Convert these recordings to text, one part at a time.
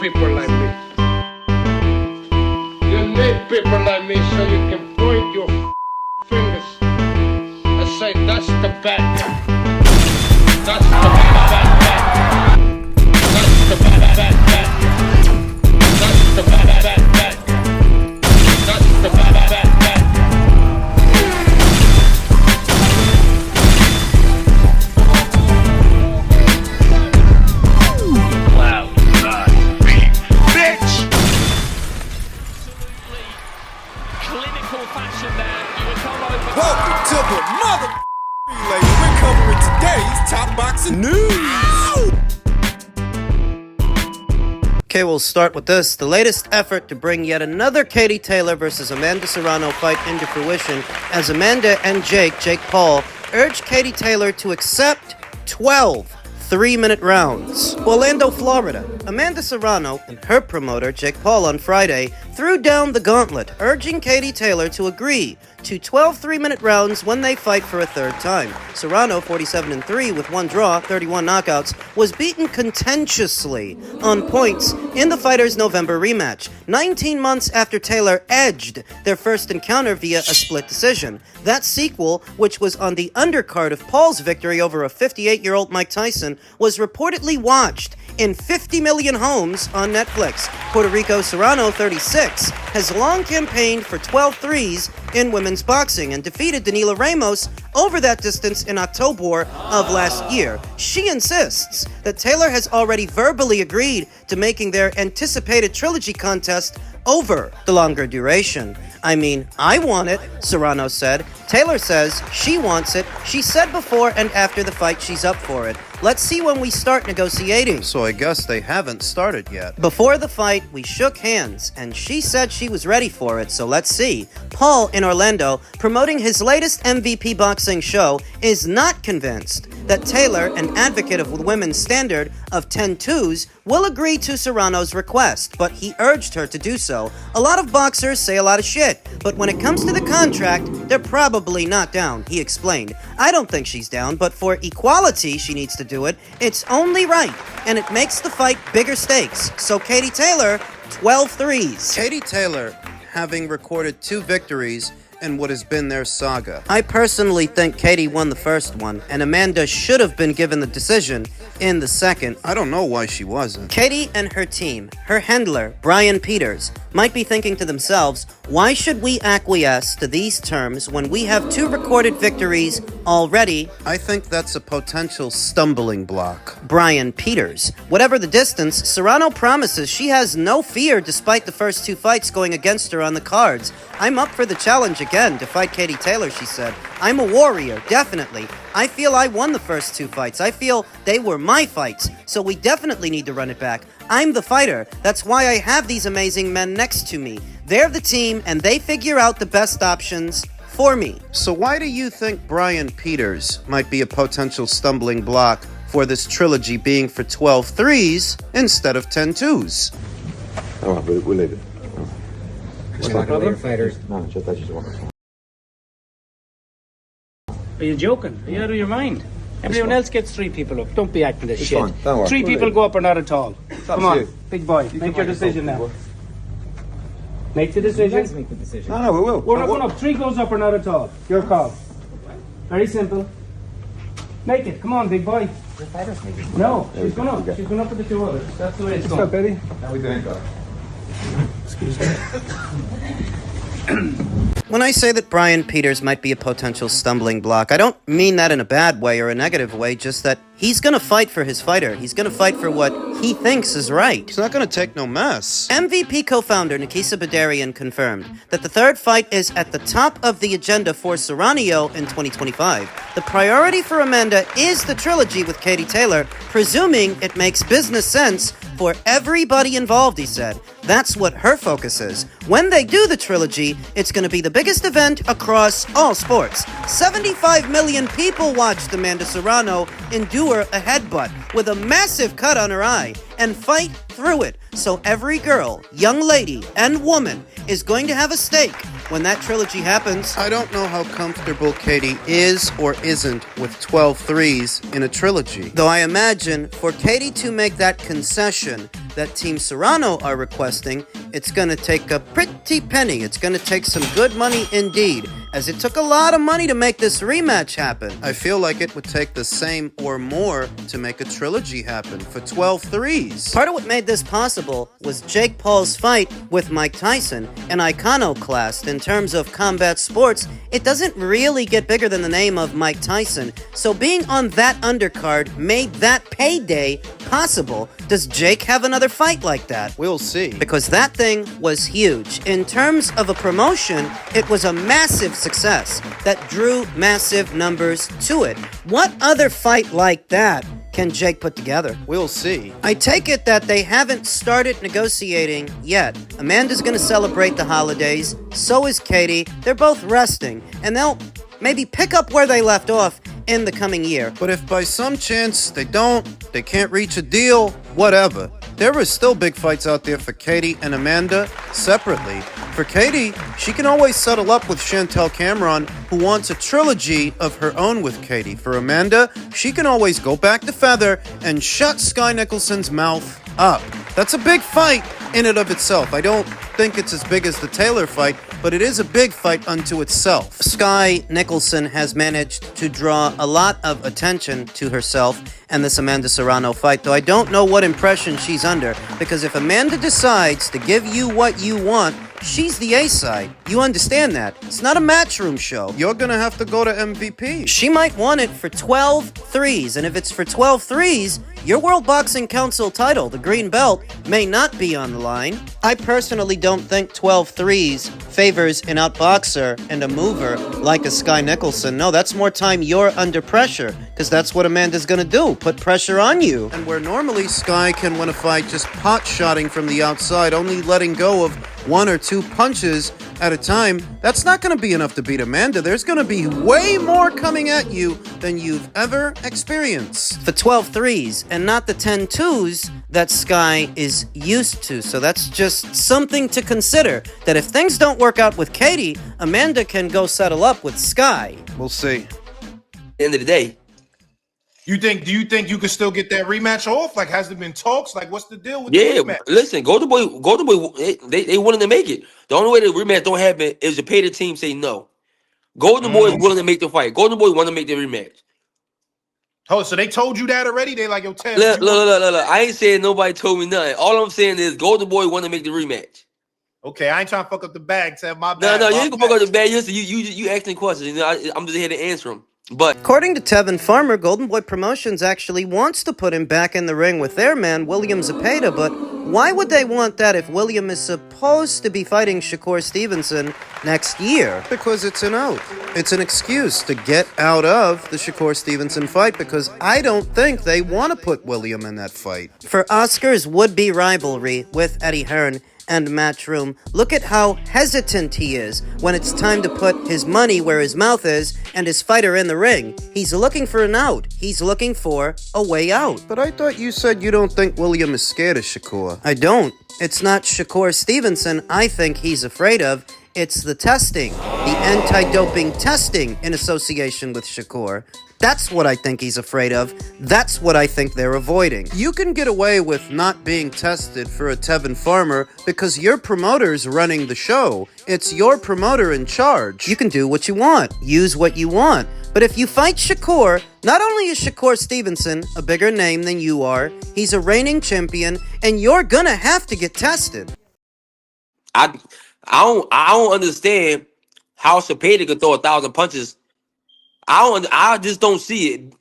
people like me. You need people like me so you can point your fingers and say, that's the bad guy. That's the bad guy. That's the bad guy. That's the bad guy. That's the bad guy. Welcome to the mother relay. We're covering today's top boxing news. Okay, we'll start with this. The latest effort to bring yet another Katie Taylor versus Amanda Serrano fight into fruition as Amanda and Jake Paul, urged Katie Taylor to accept 12 3-minute rounds. Orlando, Florida. Amanda Serrano and her promoter, Jake Paul, on Friday, threw down the gauntlet, urging Katie Taylor to agree to 12 3-minute rounds when they fight for a third time. Serrano, 47-3 with 1 draw, 31 knockouts, was beaten contentiously on points in the fighters' November rematch, 19 months after Taylor edged their first encounter via a split decision. That sequel, which was on the undercard of Paul's victory over a 58-year-old Mike Tyson, was reportedly watched in 50 million homes on Netflix. Puerto Rico Serrano, 36, has long campaigned for 12 threes in women's boxing and defeated Danila Ramos over that distance in October of last year. She insists that Taylor has already verbally agreed to making their anticipated trilogy contest over the longer duration. I mean, I want it, Serrano said. Taylor says she wants it. She said before and after the fight she's up for it. Let's see when we start negotiating. So I guess they haven't started yet. Before the fight, we shook hands, and she said she was ready for it, so let's see. Paul in Orlando, promoting his latest MVP boxing show, is not convinced that Taylor, an advocate of the women's standard of 10-2s, will agree to Serrano's request, but he urged her to do so. A lot of boxers say a lot of shit, but when it comes to the contract, they're probably not down, he explained. I don't think she's down, but for equality, she needs to do it. It's only right, and it makes the fight bigger stakes. So Katie Taylor, 12 threes. Katie Taylor, having recorded 2 victories in what has been their saga. I personally think Katie won the first one, and Amanda should have been given the decision in the second. I don't know why she wasn't. Katie and her team, her handler, Brian Peters, might be thinking to themselves, why should we acquiesce to these terms when we have 2 recorded victories already? I think that's a potential stumbling block. Brian Peters. Whatever the distance, Serrano promises she has no fear despite the first 2 fights going against her on the cards. I'm up for the challenge again to fight Katie Taylor, she said. I'm a warrior, definitely. I feel I won the first 2 fights. I feel they were my fights, so we definitely need to run it back. I'm the fighter. That's why I have these amazing men next to me. They're the team, and they figure out the best options for me. So why do you think Brian Peters might be a potential stumbling block for this trilogy being for 12 threes instead of 10 twos? All right, we'll leave it. It's not problem? Fighters. No, that's just one. Are you joking? Are you out of your mind? Everyone else gets 3 people up. Don't be acting this It's shit. fine. Don't worry. 3 people go up or not at all. Come on, you. big boy. Make your decision now. Make the decision. No, we will. We're not going up. 3 goes up or not at all. Your call. Very simple. Make it. Come on, big boy. No, she's going up. She's going up with the 2 others. That's the way it's going. What's up, Eddie? How we doing, guys? Excuse me. When I say that Brian Peters might be a potential stumbling block, I don't mean that in a bad way or a negative way, just that he's gonna fight for his fighter. He's gonna fight for what he thinks is right. He's not gonna take no mess. MVP co-founder Nikisa Badarian confirmed that the third fight is at the top of the agenda for Serrano in 2025. The priority for Amanda is the trilogy with Katie Taylor, presuming it makes business sense for everybody involved, he said. That's what her focus is. When they do the trilogy, it's going to be the biggest event across all sports. 75 million people watched Amanda Serrano endure her a headbutt with a massive cut on her eye and fight through it. So every girl, young lady, and woman is going to have a stake when that trilogy happens. I don't know how comfortable Katie is or isn't with 12 threes in a trilogy. Though I imagine for Katie to make that concession that Team Serrano are requesting, it's going to take a pretty penny. It's going to take some good money indeed, as it took a lot of money to make this rematch happen. I feel like it would take the same or more to make a trilogy happen for 12 threes. Part of what made this possible was Jake Paul's fight with Mike Tyson, an iconoclast in terms of combat sports. It doesn't really get bigger than the name of Mike Tyson, so being on that undercard made that payday possible. Does Jake have another fight like that? We'll see. Because that thing was huge. In terms of a promotion, it was a massive success that drew massive numbers to it. What other fight like that can Jake put together? We'll see. I take it that they haven't started negotiating yet. Amanda's gonna celebrate the holidays, so is Katie. They're both resting, and they'll maybe pick up where they left off in the coming year. But if by some chance they can't reach a deal, whatever. There are still big fights out there for Katie and Amanda separately. For Katie, she can always settle up with Chantel Cameron, who wants a trilogy of her own with Katie. For Amanda, she can always go back to Feather and shut Sky Nicholson's mouth up. That's a big fight in and of itself. I don't think it's as big as the Taylor fight, but it is a big fight unto itself. Sky Nicholson has managed to draw a lot of attention to herself and this Amanda Serrano fight, though I don't know what impression she's under, because if Amanda decides to give you what you want, she's the A-side. You understand that. It's not a matchroom show. You're gonna have to go to MVP. She might want it for 12 threes, and if it's for 12 threes, your World Boxing Council title, the green belt, may not be on the line. I personally don't think 12 threes favors an outboxer and a mover like a Sky Nicholson. No, that's more time you're under pressure, because that's what Amanda's gonna do, put pressure on you. And where normally Sky can win a fight just pot-shotting from the outside, only letting go of one or two punches at a time, that's not going to be enough to beat Amanda. There's going to be way more coming at you than you've ever experienced. For 12 threes and not the 10 twos that Sky is used to. So that's just something to consider, that if things don't work out with Katie, Amanda can go settle up with Sky. We'll see. At the end of the day, Do you think you can still get that rematch off? Like, has there been talks? Like, what's the deal with the yeah. rematch? Listen, Golden Boy, they willing to make it. The only way the rematch don't happen is the Payday team say no. Golden Boy is willing to make the fight. Golden Boy want to make the rematch. Oh, so they told you that already? They like, yo, Ted. Look. I ain't saying nobody told me nothing. All I'm saying is Golden Boy want to make the rematch. Okay, I ain't trying to fuck up the bag, Ted. My bad. No, you my ain't gonna fuck bad. up the bad. You asking questions. You know, I'm just here to answer them. But According to Tevin Farmer, Golden Boy Promotions actually wants to put him back in the ring with their man, William Zepeda, but why would they want that if William is supposed to be fighting Shakur Stevenson next year? Because it's an out. It's an excuse to get out of the Shakur Stevenson fight, because I don't think they want to put William in that fight. For Oscar's would-be rivalry with Eddie Hearn and Matchroom, look at how hesitant he is when it's time to put his money where his mouth is and his fighter in the ring. He's looking for an out. He's looking for a way out. But I thought you said you don't think William is scared of Shakur. I don't. It's not Shakur Stevenson I think he's afraid of. It's the testing, the anti-doping testing in association with Shakur. That's what I think he's afraid of. That's what I think they're avoiding. You can get away with not being tested for a Tevin Farmer because your promoter's running the show. It's your promoter in charge. You can do what you want, use what you want. But if you fight Shakur, not only is Shakur Stevenson a bigger name than you are, he's a reigning champion, and you're gonna have to get tested. I don't understand how Zepeda could throw 1,000 punches. I just don't see it.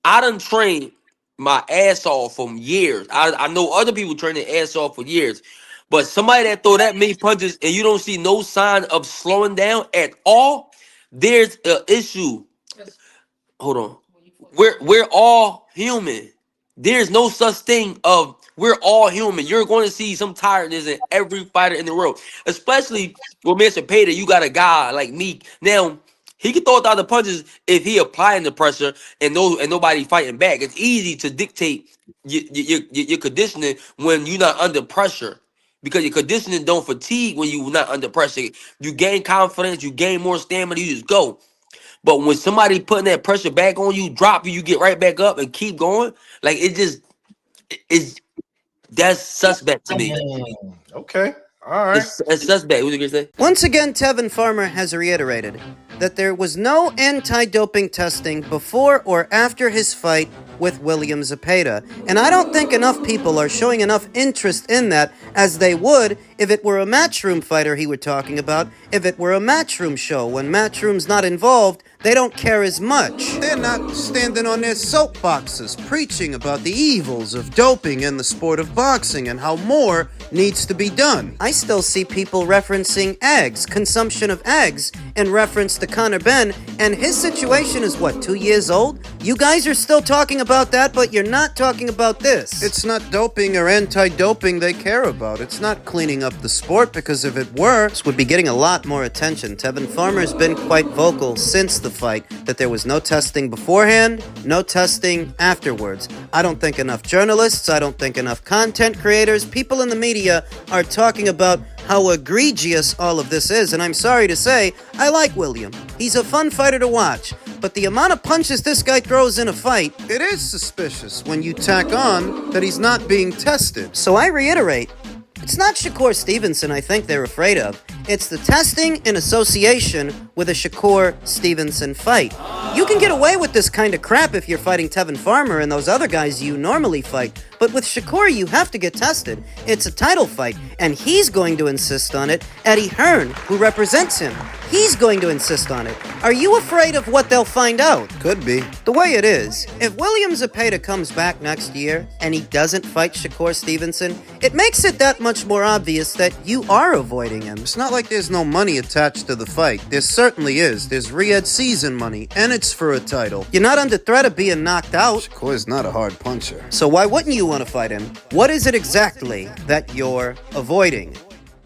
I done trained my ass off for years. I know other people train their ass off for years. But somebody that throw that many punches and you don't see no sign of slowing down at all, there's an issue. Hold on. We're all human. There's no such thing of we're all human. You're going to see some tiredness in every fighter in the world. Especially with Mr. Zepeda, you got a guy like me. Now, He can throw 1,000 punches if he applying the pressure and nobody fighting back. It's easy to dictate your conditioning when you're not under pressure because your conditioning don't fatigue when you're not under pressure. You gain confidence, you gain more stamina, you just go. But when somebody putting that pressure back on you, drop you, you get right back up and keep going. Like it's that's suspect to me. Okay. All right. It's suspect. What you gonna say? Once again, Tevin Farmer has reiterated that there was no anti-doping testing before or after his fight with William Zepeda, and I don't think enough people are showing enough interest in that as they would if it were a matchroom fighter he were talking about, if it were a matchroom show. When matchroom's not involved, they don't care as much. They're not standing on their soapboxes preaching about the evils of doping in the sport of boxing and how more needs to be done. I still see people referencing eggs, consumption of eggs, in reference to Conor Benn, and his situation is what, 2 years old? You guys are still talking about that, but you're not talking about this. It's not doping or anti-doping they care about. It's not cleaning up the sport, because if it were, This would be getting a lot more attention. Tevin Farmer's been quite vocal since the fight that there was no testing beforehand, no testing afterwards. I don't think enough journalists, I don't think enough content creators, people in the media are talking about how egregious all of this is, and I'm sorry to say, I like William. He's a fun fighter to watch, but the amount of punches this guy throws in a fight, it is suspicious when you tack on that he's not being tested. so I reiterate, it's not Shakur Stevenson I think they're afraid of. It's the testing in association with a Shakur Stevenson fight. You can get away with this kind of crap if you're fighting Tevin Farmer and those other guys you normally fight, but with Shakur you have to get tested. It's a title fight, and he's going to insist on it. Eddie Hearn, who represents him, he's going to insist on it. Are you afraid of what they'll find out? Could be. The way it is, if William Zepeda comes back next year and he doesn't fight Shakur Stevenson, it makes it that much more obvious that you are avoiding him. It's not like there's no money attached to the fight. There certainly is. There's Riyadh season money, and it's for a title. You're not under threat of being knocked out, Shakur's not a hard puncher. so why wouldn't you want to fight him? What is it exactly that you're avoiding?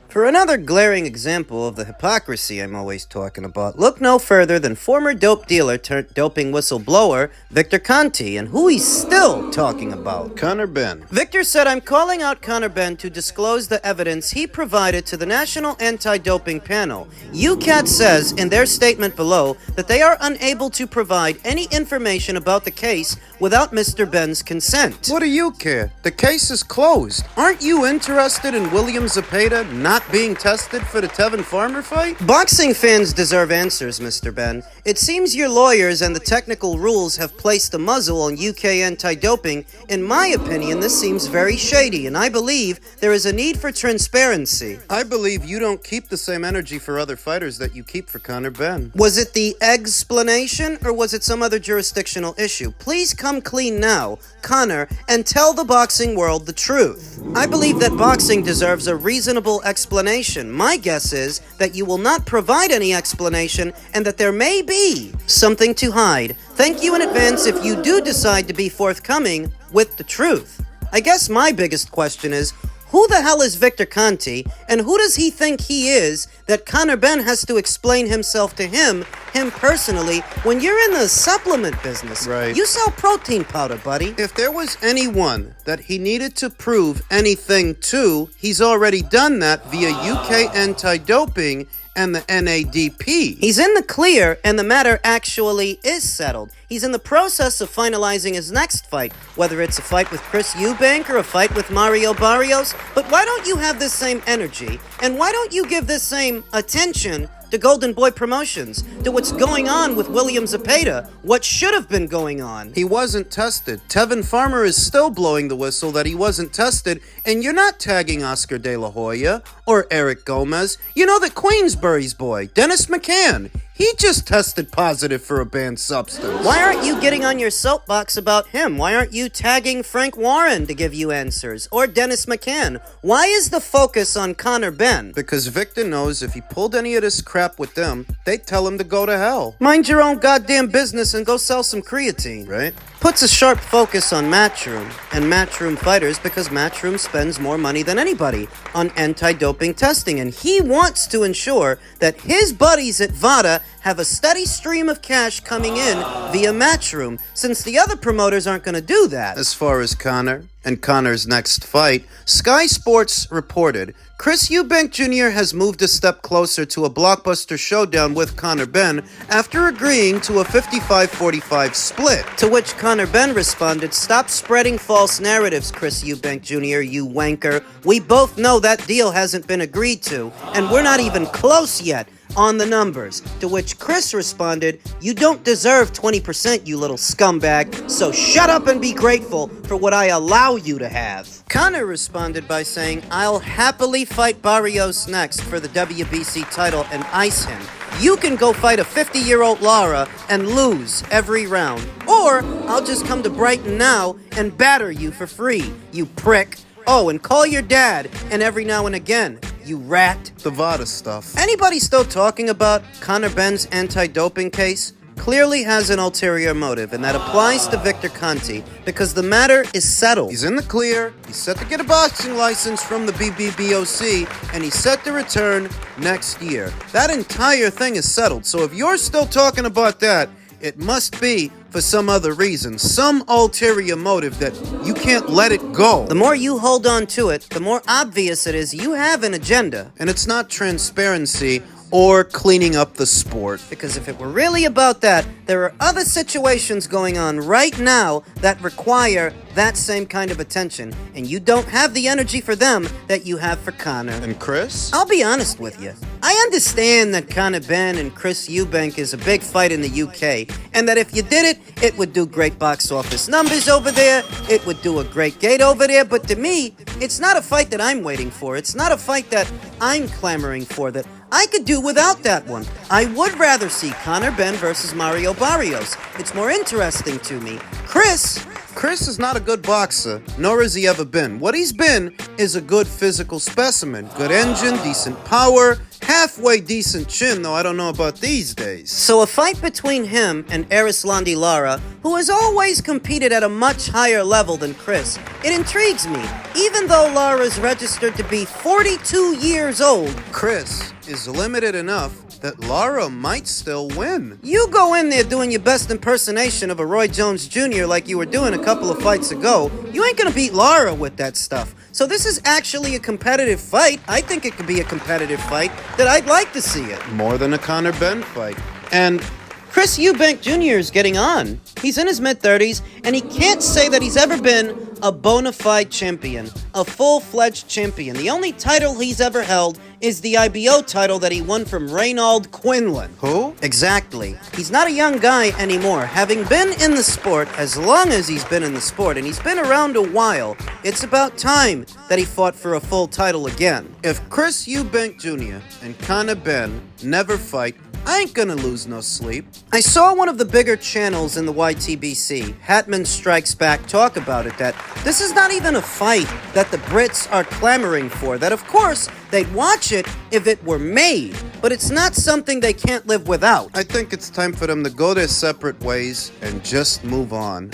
For another glaring example of the hypocrisy I'm always talking about, look no further than former dope dealer turned doping whistleblower Victor Conte, and who he's still talking about. Conor Benn. Victor said, I'm calling out Conor Benn to disclose the evidence he provided to the National Anti-Doping Panel. UCAT says in their statement below that they are unable to provide any information about the case without Mr. Benn's consent. What do you care? The case is closed. Aren't you interested in William Zepeda not being tested for the Tevin Farmer fight? Boxing fans deserve answers, Mr. Benn. It seems your lawyers and the technical rules have placed a muzzle on UK anti-doping. In my opinion, this seems very shady, and I believe there is a need for transparency. I believe you don't keep the same energy for other fighters that you keep for Conor Benn. Was it the explanation, or was it some other jurisdictional issue? Please come clean now, Conor, and tell the boxing world the truth. I believe that boxing deserves a reasonable explanation. My guess is that you will not provide any explanation and that there may be something to hide. Thank you in advance if you do decide to be forthcoming with the truth. I guess my biggest question is, who the hell is Victor Conte, and who does he think he is that Conor Benn has to explain himself to him personally, when you're in the supplement business? Right. You sell protein powder, buddy. If there was anyone that he needed to prove anything to, he's already done that via UK anti-doping and the NADP. He's in the clear, and the matter actually is settled. He's in the process of finalizing his next fight, whether it's a fight with Chris Eubank or a fight with Mario Barrios. But why don't you have this same energy, and why don't you give this same attention to Golden Boy Promotions, to what's going on with William Zepeda, what should have been going on? He wasn't tested. Tevin Farmer is still blowing the whistle that he wasn't tested, and you're not tagging Oscar De La Hoya or Eric Gomez. You know that Queensbury's boy, Dennis McCann, he just tested positive for a banned substance. Why aren't you getting on your soapbox about him? Why aren't you tagging Frank Warren to give you answers? Or Dennis McCann? Why is the focus on Conor Benn? Because Victor knows if he pulled any of this crap with them, they'd tell him to go to hell. Mind your own goddamn business and go sell some creatine. Right? Puts a sharp focus on Matchroom and Matchroom fighters because Matchroom spends more money than anybody on anti-doping testing, and he wants to ensure that his buddies at VADA have a steady stream of cash coming in via Matchroom, since the other promoters aren't going to do that. As far as Conor and Conor's next fight, Sky Sports reported Chris Eubank Jr. has moved a step closer to a blockbuster showdown with Conor Benn after agreeing to a 55-45 split. To which Conor Benn responded, "Stop spreading false narratives, Chris Eubank Jr., you wanker. We both know that deal hasn't been agreed to, and we're not even close yet on the numbers." To which Chris responded, "You don't deserve 20%, you little scumbag, so shut up and be grateful for what I allow you to have." Conor responded by saying, "I'll happily fight Barrios next for the WBC title and ice him. You can go fight a 50-year-old Lara and lose every round. Or I'll just come to Brighton now and batter you for free, you prick. Oh, and call your dad, and every now and again, you rat." The VADA stuff. Anybody still talking about Conor Benn's anti-doping case clearly has an ulterior motive, and that applies to Victor Conte, because the matter is settled. He's in the clear, he's set to get a boxing license from the BBBOC, and he's set to return next year. That entire thing is settled, so if you're still talking about that, it must be for some other reason, some ulterior motive that you can't let it go. The more you hold on to it, the more obvious it is you have an agenda. And it's not transparency or cleaning up the sport. Because if it were really about that, there are other situations going on right now that require that same kind of attention, and you don't have the energy for them that you have for Conor. And Chris? I'll be honest with you. I understand that Conor Benn and Chris Eubank is a big fight in the UK, and that if you did it, it would do great box office numbers over there, it would do a great gate over there, but to me, it's not a fight that I'm waiting for. It's not a fight that I'm clamoring for, that I could do without that one. I would rather see Conor Benn versus Mario Barrios. It's more interesting to me. Chris is not a good boxer, nor has he ever been. What he's been is a good physical specimen. Good engine, decent power, halfway decent chin, though I don't know about these days. So a fight between him and Erislandy Lara, who has always competed at a much higher level than Chris, it intrigues me. Even though Lara's registered to be 42 years old, Chris is limited enough that Lara might still win. You go in there doing your best impersonation of a Roy Jones Jr. like you were doing a couple of fights ago, you ain't gonna beat Lara with that stuff. So this is actually a competitive fight. I think it could be a competitive fight that I'd like to see it. More than a Conor Benn fight. And Chris Eubank Jr. is getting on. He's in his mid-30s, and he can't say that he's ever been a bona fide champion, a full-fledged champion. The only title he's ever held is the IBO title that he won from Reynold Quinlan. Who? Exactly. He's not a young guy anymore. Having been in the sport as long as he's been in the sport, and he's been around a while, it's about time that he fought for a full title again. If Chris Eubank Jr. and Conor Benn never fight, I ain't gonna lose no sleep. I saw one of the bigger channels in the YTBC, Hatman Strikes Back, talk about it, that this is not even a fight that the Brits are clamoring for, that of course they'd watch it if it were made, but it's not something they can't live without. I think it's time for them to go their separate ways and just move on.